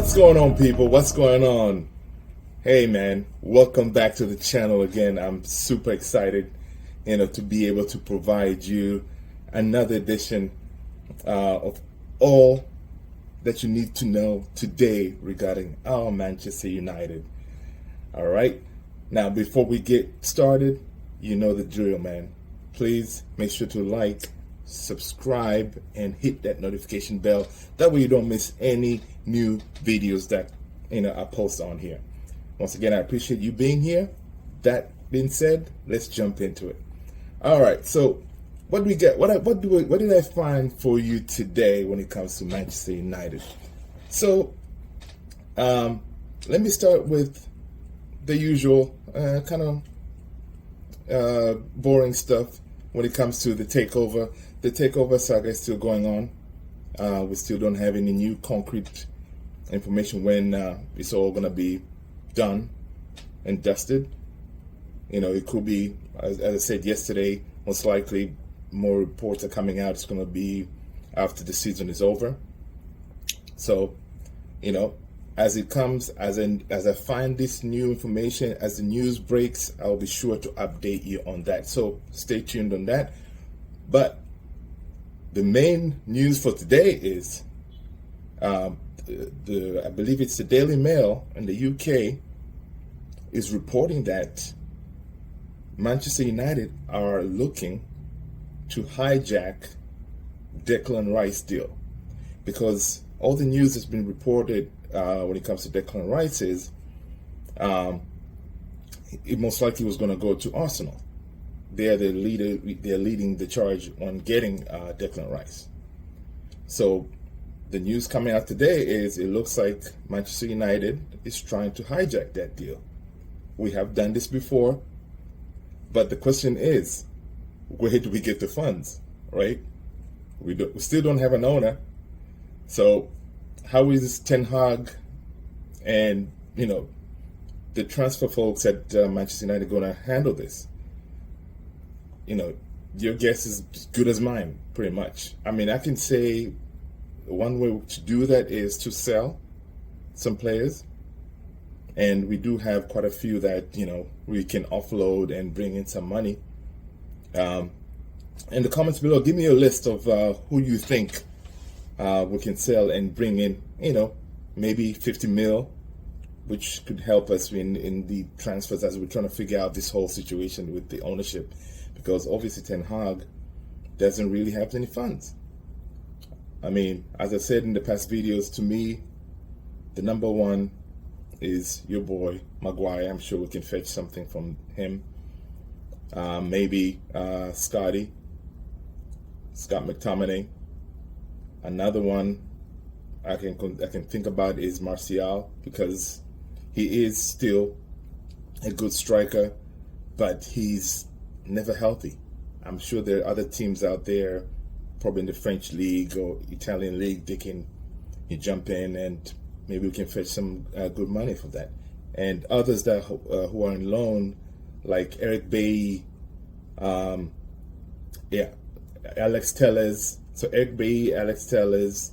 What's going on, people? What's going on? Hey man, welcome back to the channel again. I'm super excited, to be able to provide you another edition of all that you need to know today regarding our Manchester United. All right. Now, before we get started, you know the drill, man. Please make sure to like, subscribe, and hit that notification bell. That way you don't miss any new videos that I post on here. Once again, I appreciate you being here. That being said, let's jump into it. All right. So, what do we get? What did I find for you today when it comes to Manchester United? So, let me start with the usual kind of boring stuff when it comes to the takeover. The takeover saga is still going on. We still don't have any new concrete information when it's all going to be done and dusted. It could be, as I said yesterday, most likely more reports are coming out. It's going to be after the season is over. So, as it comes, as I find this new information, as the news breaks, I'll be sure to update you on that. So stay tuned on that. But the main news for today is I believe it's the Daily Mail in the UK is reporting that Manchester United are looking to hijack Declan Rice deal, because all the news that's been reported when it comes to Declan Rice is it most likely was going to go to Arsenal. They're the leader. They're leading the charge on getting Declan Rice. So the news coming out today is it looks like Manchester United is trying to hijack that deal. We have done this before, but the question is, where do we get the funds, right? We still don't have an owner. So how is Ten Hag and the transfer folks at Manchester United going to handle this? Your guess is as good as mine, pretty much. I mean, I can say one way to do that is to sell some players, and we do have quite a few that we can offload and bring in some money. In the comments below, give me a list of who you think we can sell and bring in, maybe 50 mil, which could help us in the transfers as we're trying to figure out this whole situation with the ownership, because obviously Ten Hag doesn't really have any funds. I mean, as I said in the past videos, to me, the number one is your boy Maguire. I'm sure we can fetch something from him. Maybe Scott McTominay. Another one I can think about is Martial, because he is still a good striker, but he's never healthy. I'm sure there are other teams out there, probably in the French league or Italian league, they can jump in and maybe we can fetch some good money for that. And others that who are in loan, like Eric Bailly, Alex Telles. So Eric Bailly, Alex Telles,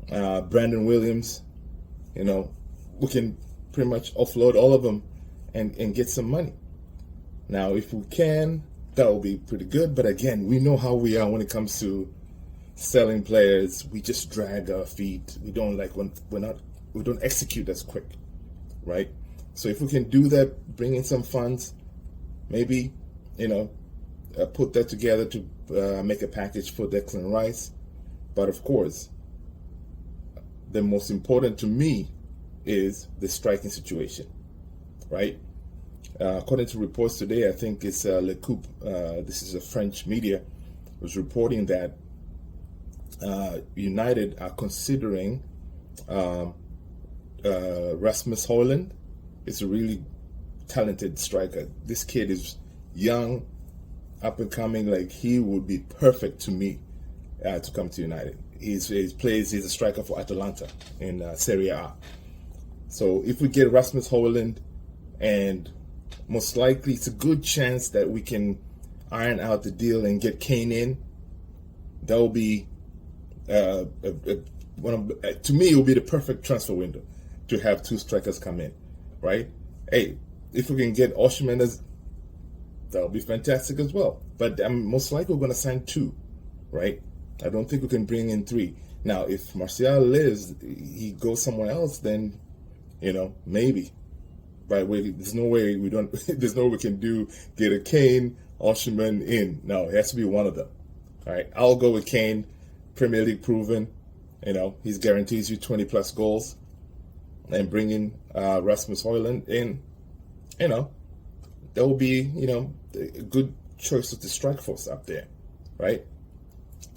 Brandon Williams, we can pretty much offload all of them and get some money. Now, if we can, that will be pretty good. But again, we know how we are when it comes to selling players. We just drag our feet. We don't we don't execute as quick, right? So if we can do that, bring in some funds, maybe, put that together to make a package for Declan Rice. But of course, the most important to me is the striking situation, right? According to reports today, I think it's Le Coup, this is a French media, was reporting that United are considering Rasmus Højlund. Is a really talented striker. This kid is young, up and coming. Like, he would be perfect to me to come to United. He's a striker for Atalanta in Serie A. So if we get Rasmus Højlund, and most likely it's a good chance that we can iron out the deal and get Kane in, that will be to me, it will be the perfect transfer window. to have two strikers come in, right? Hey, if we can get Osimhen, that'll be fantastic as well. But I'm most likely we're going to sign two, right? I don't think we can bring in three. Now, if Martial lives, he goes somewhere else, then, maybe. But there's no way there's no way we can get a Kane, Osimhen in. No, it has to be one of them. All right, I'll go with Kane, Premier League proven. He's guarantees you 20 plus goals. And bringing Rasmus Højlund in, that will be, a good choice of the strike force up there, right?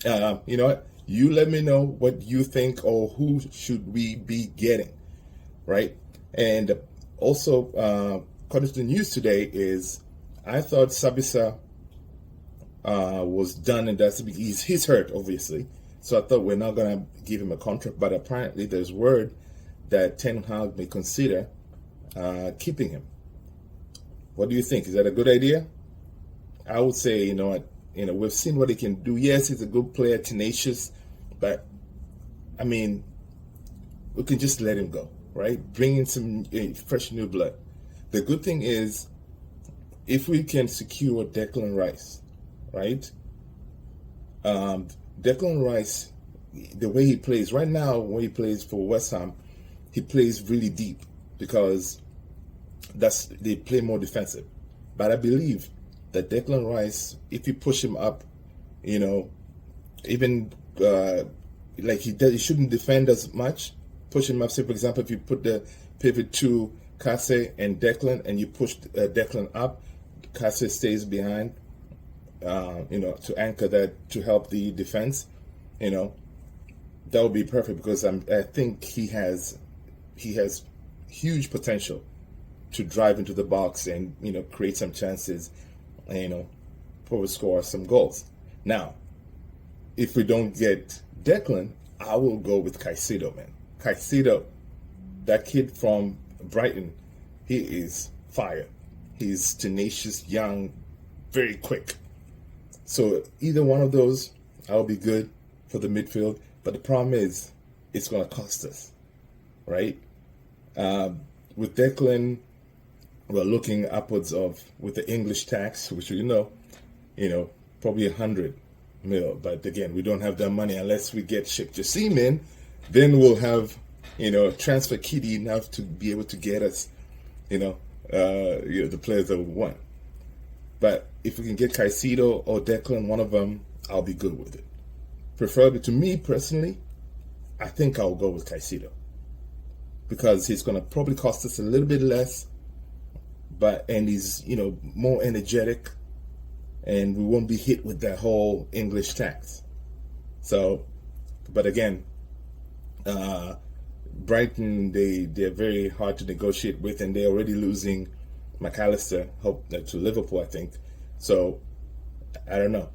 You know what? You let me know what you think or who should we be getting, right? And also, according to the news today, is I thought Sabitzer was done, and he's hurt, obviously. So I thought we're not gonna give him a contract, but apparently there's word that Ten Hag may consider keeping him. What do you think? Is that a good idea? I would say, we've seen what he can do. Yes, he's a good player, tenacious, but I mean, we can just let him go, right? Bring in some fresh new blood. The good thing is, if we can secure Declan Rice, right? Declan Rice, the way he plays right now, when he plays for West Ham, he plays really deep because they play more defensive. But I believe that Declan Rice, if you push him up, even like he shouldn't defend as much. Push him up. Say, for example, if you put the pivot to Kase and Declan, and you push Declan up, Kase stays behind. To anchor that, to help the defense. That would be perfect because I think he has huge potential to drive into the box and create some chances, and probably score some goals. Now, if we don't get Declan, I will go with Caicedo, man. Caicedo, that kid from Brighton, he is fire. He's tenacious, young, very quick. So either one of those, I'll be good for the midfield. But the problem is, it's going to cost us, right? With Declan, we're looking upwards of, with the English tax, which probably 100 mil. But again, we don't have that money unless we get Sheikh Jassim in. Then we'll have, transfer kitty enough to be able to get us, the players that we want. But if we can get Caicedo or Declan, one of them, I'll be good with it. Preferably, to me personally, I think I'll go with Caicedo because he's going to probably cost us a little bit less, and he's more energetic, and we won't be hit with that whole English tax. So, but again, Brighton, they're very hard to negotiate with, and they're already losing McAllister to Liverpool, I think. So I don't know,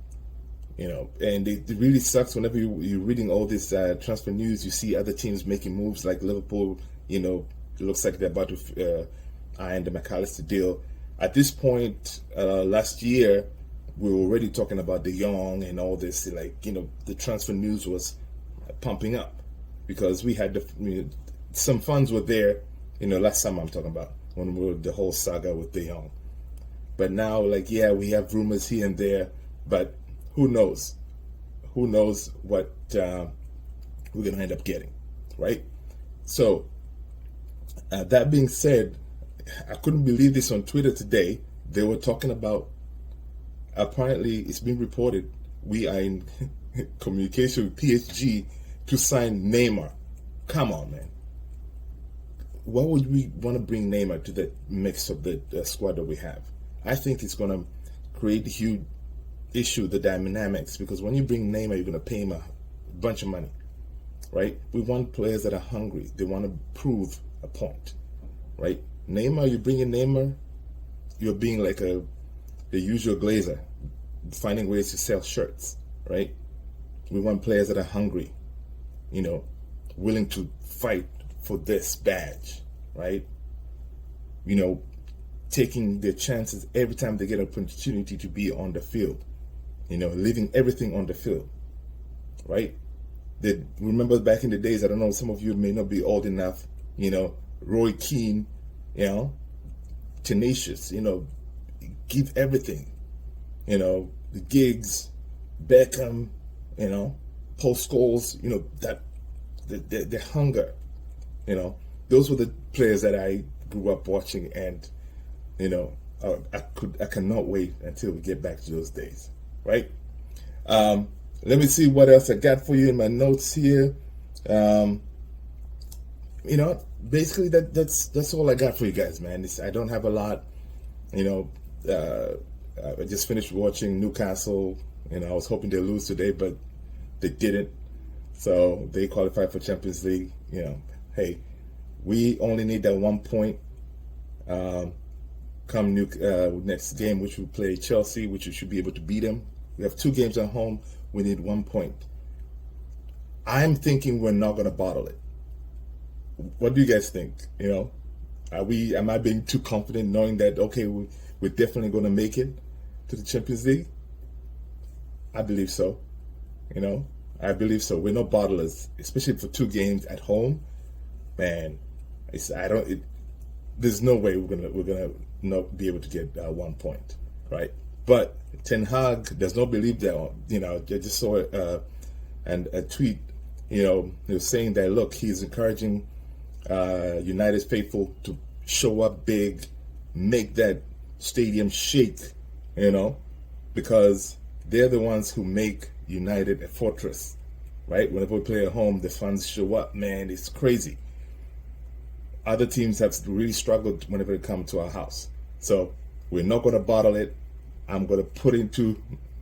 and it really sucks whenever you're reading all this transfer news. You see other teams making moves like Liverpool. It looks like they're about to iron the McAllister deal. At this point, last year, we were already talking about De Jong and all this. The transfer news was pumping up because we had some funds were there. Last summer I'm talking about, when we were the whole saga with De Jong. But now, we have rumors here and there, but who knows? Who knows what we're going to end up getting, right? So, that being said, I couldn't believe this on Twitter today. They were talking about, apparently it's been reported, we are in communication with PSG to sign Neymar. Come on, man. Why would we want to bring Neymar to the mix of the squad that we have? I think it's going to create a huge issue, the dynamics, because when you bring Neymar, you're going to pay him a bunch of money, right? We want players that are hungry. They want to prove a point, right? Neymar, you bring in Neymar, you're being like the usual Glazer, finding ways to sell shirts, right? We want players that are hungry, willing to fight for this badge, right? Taking their chances every time they get an opportunity to be on the field, leaving everything on the field, right? Remember back in the days, I don't know, some of you may not be old enough, Roy Keane, you know, tenacious, you know, give everything, you know, the Giggs, Beckham, you know, Paul Scholes, you know, that the hunger, you know, those were the players that I grew up watching, and you know, I cannot wait until we get back to those days, right? Let me see what else I got for you in my notes here. You know, basically that's all I got for you guys, man. I don't have a lot. You know, I just finished watching Newcastle. You know, I was hoping they'd lose today, but they didn't. So they qualified for Champions League. You know, hey, we only need that 1 point. Come next game, which we play Chelsea, which we should be able to beat them. We have 2 games at home. We need 1 point. I'm thinking we're not going to bottle it. What do you guys think? You know, am I being too confident knowing that, okay, we're definitely going to make it to the Champions League? I believe so. You know, I believe so. We're no bottlers, especially for 2 games at home. Man, there's no way we're gonna not be able to get 1 point, right? But Ten Hag does not believe that. You know, I just saw a tweet. You know, he was saying that, look, he's encouraging United's faithful to show up big, make that stadium shake. You know, because they're the ones who make United a fortress, right? Whenever we play at home, the fans show up. Man, it's crazy. Other teams have really struggled whenever they come to our house. So we're not going to bottle it. I'm going to put into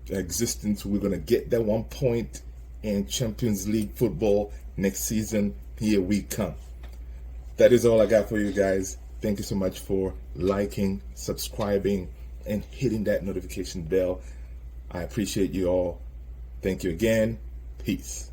existence. We're going to get that 1 point in Champions League football next season. Here we come. That is all I got for you guys. Thank you so much for liking, subscribing, and hitting that notification bell. I appreciate you all. Thank you again. Peace.